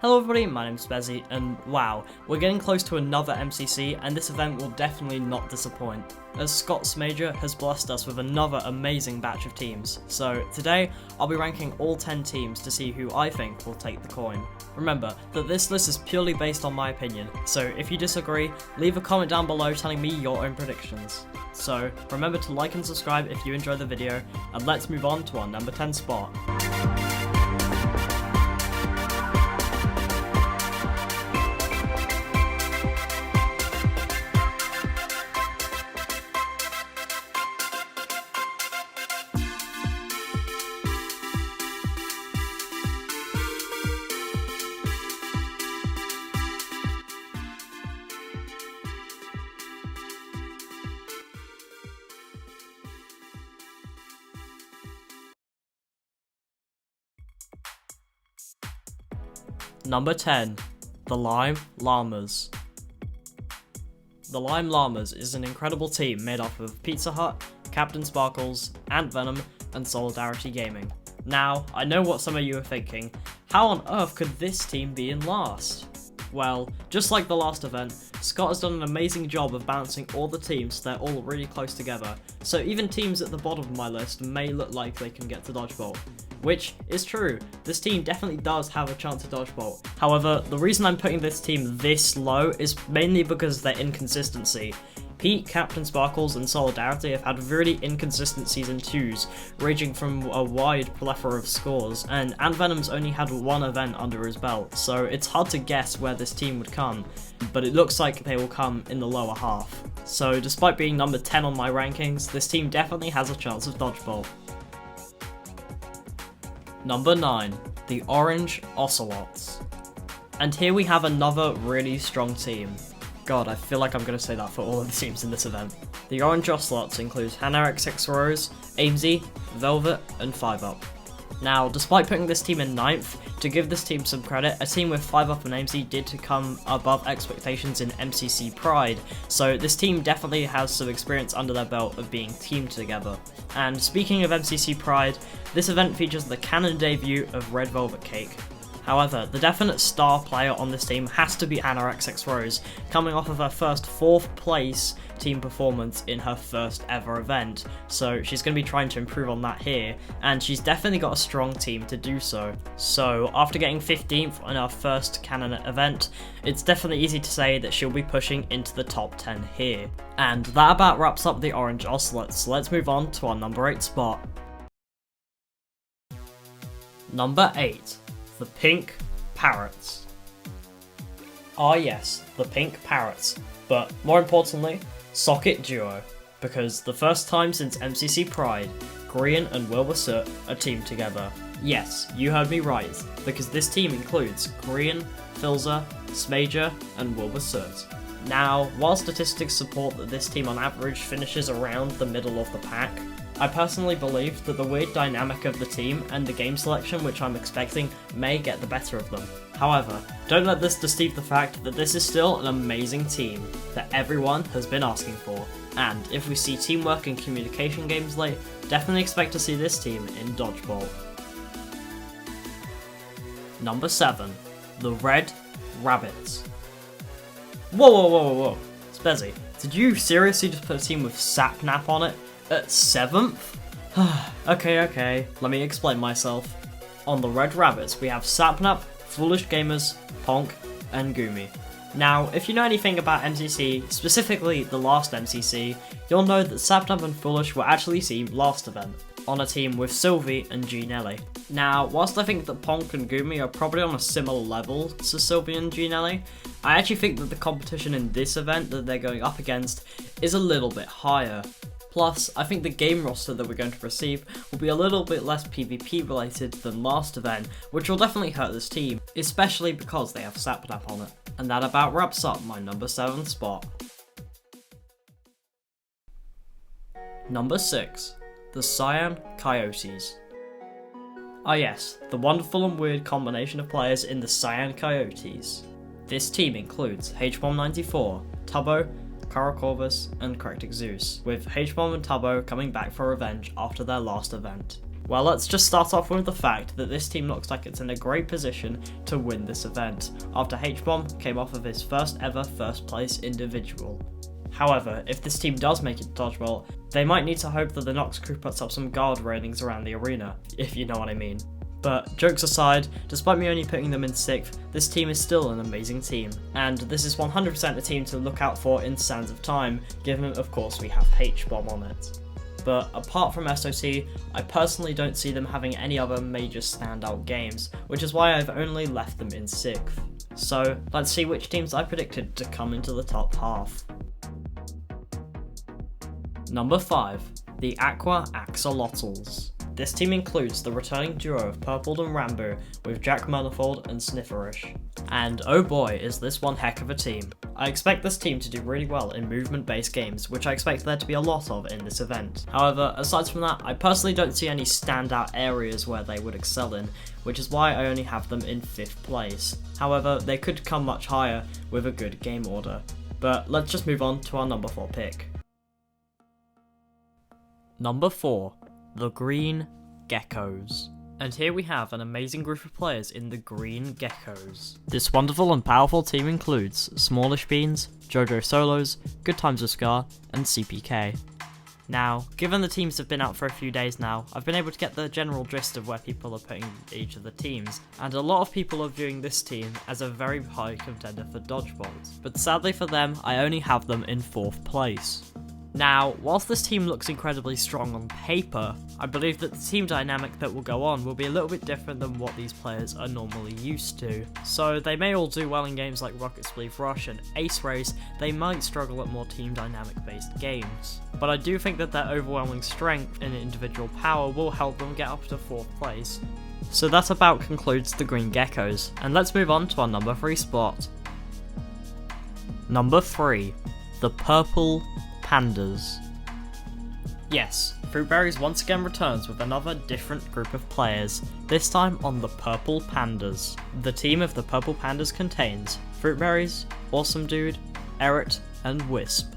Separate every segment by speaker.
Speaker 1: Hello everybody, my name's Bezzy, and wow, we're getting close to another MCC, and this event will definitely not disappoint, as Scott Smager has blessed us with another amazing batch of teams. So today, I'll be ranking all 10 teams to see who I think will take the coin. Remember that this list is purely based on my opinion, so if you disagree, leave a comment down below telling me your own predictions. So remember to like and subscribe if you enjoyed the video, and let's move on to our number 10 spot. Number 10. The Lime Llamas. The Lime Llamas is an incredible team made up of Pizza Hut, Captain Sparkles, Ant Venom, and Solidarity Gaming. Now, I know what some of you are thinking, how on earth could this team be in last? Well, just like the last event, Scott has done an amazing job of balancing all the teams so they're all really close together, so even teams at the bottom of my list may look like they can get to Dodgeball. Which is true, this team definitely does have a chance at Dodgeball. However, the reason I'm putting this team this low is mainly because of their inconsistency. Pete, Captain Sparkles, and Solidarity have had really inconsistent Season 2s, ranging from a wide plethora of scores, and Ant Venom's only had one event under his belt, so it's hard to guess where this team would come, but it looks like they will come in the lower half. So despite being number 10 on my rankings, this team definitely has a chance of Dodgeball. Number 9. The Orange Ocelots. And here we have another really strong team. God, I feel like I'm going to say that for all of the teams in this event. The Orange Ocelots includes HannahXXX Rose, Aimsy, Velvet, and 5UP. Now, despite putting this team in 9th, to give this team some credit, a team with 5UP and Aimsy did come above expectations in MCC Pride, so this team definitely has some experience under their belt of being teamed together. And speaking of MCC Pride, this event features the canon debut of Red Velvet Cake. However, the definite star player on this team has to be HannahXXX Rose, coming off of her first 4th place team performance in her first ever event, so she's going to be trying to improve on that here, and she's definitely got a strong team to do so. So after getting 15th on our first canon event, it's definitely easy to say that she'll be pushing into the top 10 here. And that about wraps up the Orange Ocelots, so let's move on to our number 8 spot. Number 8. The Pink Parrots. Ah yes, the Pink Parrots, but more importantly, Socket Duo, because the first time since MCC Pride, Grian and Wilbur Soot are teamed together. Yes, you heard me right, because this team includes Grian, Filza, Smager, and Wilbur Soot. Now, while statistics support that this team on average finishes around the middle of the pack, I personally believe that the weird dynamic of the team and the game selection which I'm expecting may get the better of them. However, don't let this deceive the fact that this is still an amazing team that everyone has been asking for, and if we see teamwork and communication games late, definitely expect to see this team in Dodgeball. Number 7. The Red Rabbits. Whoa, Spezzy, did you seriously just put a team with Sapnap on it? At 7th? Okay, let me explain myself. On the Red Rabbits, we have Sapnap, Foolish Gamers, Ponk, and Goomy. Now, if you know anything about MCC, specifically the last MCC, you'll know that Sapnap and Foolish were actually seen last event, on a team with Sylvie and Ginelli. Now, whilst I think that Ponk and Goomy are probably on a similar level to Sylvie and Ginelli, I actually think that the competition in this event that they're going up against is a little bit higher. Plus, I think the game roster that we're going to receive will be a little bit less PvP related than last event, which will definitely hurt this team, especially because they have Sapnap on it. And that about wraps up my number 7 spot. Number 6. The Cyan Coyotes. Ah yes, the wonderful and weird combination of players in the Cyan Coyotes. This team includes H-Bomb94, Tubbo, Karakorvus, and Cryptic Zeus, with H-Bomb and Tubbo coming back for revenge after their last event. Well, let's just start off with the fact that this team looks like it's in a great position to win this event, after H-Bomb came off of his first ever first place individual. However, if this team does make it to Dodgeball, they might need to hope that the Nox crew puts up some guard railings around the arena, if you know what I mean. But jokes aside, despite me only putting them in 6th, this team is still an amazing team, and this is 100% a team to look out for in Sands of Time, given of course we have H-Bomb on it. But apart from SOC, I personally don't see them having any other major standout games, which is why I've only left them in 6th. So let's see which teams I predicted to come into the top half. Number 5, the Aqua Axolotls. This team includes the returning duo of Purpled and Rambo with Jack Manifold and Snifferish. And oh boy, is this one heck of a team. I expect this team to do really well in movement-based games, which I expect there to be a lot of in this event. However, aside from that, I personally don't see any standout areas where they would excel in, which is why I only have them in 5th place. However, they could come much higher with a good game order. But let's just move on to our number 4 pick. Number 4. The Green Geckos. And here we have an amazing group of players in the Green Geckos. This wonderful and powerful team includes Smallish Beans, Jojo Solos, Good Times with Scar, and CPK. Now, given the teams have been out for a few days now, I've been able to get the general gist of where people are putting each of the teams, and a lot of people are viewing this team as a very high contender for Dodgeballs. But sadly for them, I only have them in 4th place. Now, whilst this team looks incredibly strong on paper, I believe that the team dynamic that will go on will be a little bit different than what these players are normally used to. So they may all do well in games like Rocket Spleef Rush and Ace Race, they might struggle at more team dynamic based games. But I do think that their overwhelming strength and individual power will help them get up to 4th place. So that about concludes the Green Geckos, and let's move on to our number 3 spot. Number 3, the Purple Pandas. Yes, Fruitberries once again returns with another different group of players, this time on the Purple Pandas. The team of the Purple Pandas contains Fruitberries, Awesome Dude, Eret, and Wisp.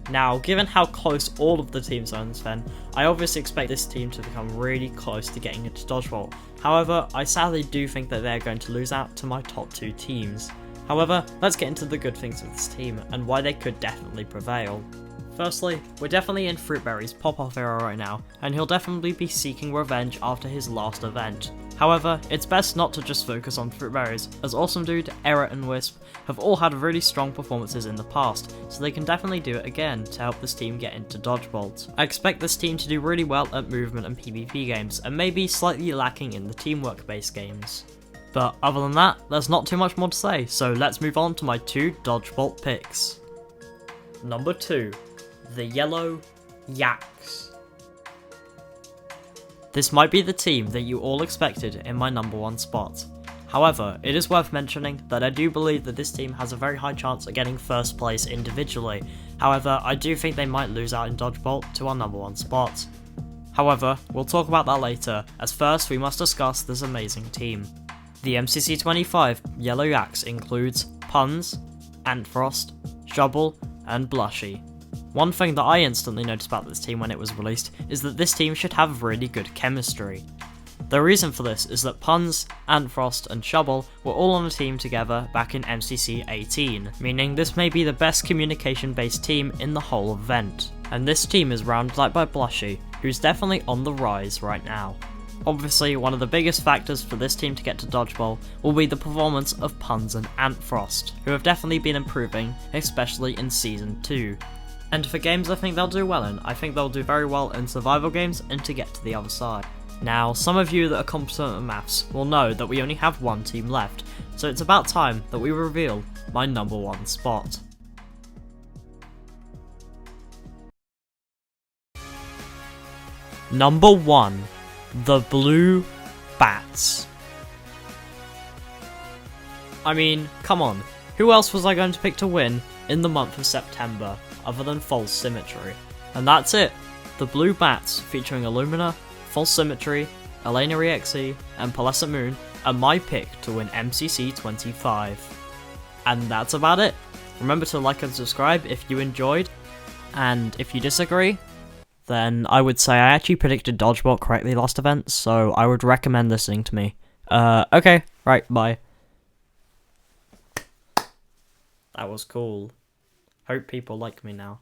Speaker 1: Now, given how close all of the teams are in this event, I obviously expect this team to become really close to getting into Dodgeball. However, I sadly do think that they're going to lose out to my top 2 teams. However, let's get into the good things of this team and why they could definitely prevail. Firstly, we're definitely in Fruitberry's pop-off era right now, and he'll definitely be seeking revenge after his last event. However, it's best not to just focus on Fruitberries, as Awesome Dude, Eret, and Wisp have all had really strong performances in the past, so they can definitely do it again to help this team get into Dodgeballs. I expect this team to do really well at movement and PvP games, and maybe slightly lacking in the teamwork-based games. But other than that, there's not too much more to say, so let's move on to my 2 Dodgeball picks. Number 2. The Yellow Yaks. This might be the team that you all expected in my number 1 spot. However, it is worth mentioning that I do believe that this team has a very high chance of getting 1st place individually. However, I do think they might lose out in Dodgeball to our number 1 spot. However, we'll talk about that later, as first we must discuss this amazing team. The MCC 25 Yellow Yaks includes Puns, Antfrost, Shubble, and Blushy. One thing that I instantly noticed about this team when it was released is that this team should have really good chemistry. The reason for this is that Puns, Antfrost, and Shubble were all on a team together back in MCC 18, meaning this may be the best communication based team in the whole event. And this team is rounded out by Blushy, who's definitely on the rise right now. Obviously, one of the biggest factors for this team to get to Dodgeball will be the performance of Puns and Antfrost, who have definitely been improving, especially in Season 2. And for games I think they'll do well in, I think they'll do very well in survival games and to get to the other side. Now, some of you that are competent at maths will know that we only have 1 team left, so it's about time that we reveal my number 1 spot. Number 1. The Blue Bats. I mean, come on, who else was I going to pick to win in the month of September other than False Symmetry? And that's it, the Blue Bats featuring Illumina, False Symmetry, Elena EXE, and Pearlescent Moon are my pick to win MCC 25. And that's about it. Remember to like and subscribe if you enjoyed, and if you disagree, then I would say I actually predicted Dodgeball correctly last event, so I would recommend listening to me. Okay, right, bye. That was cool. Hope people like me now.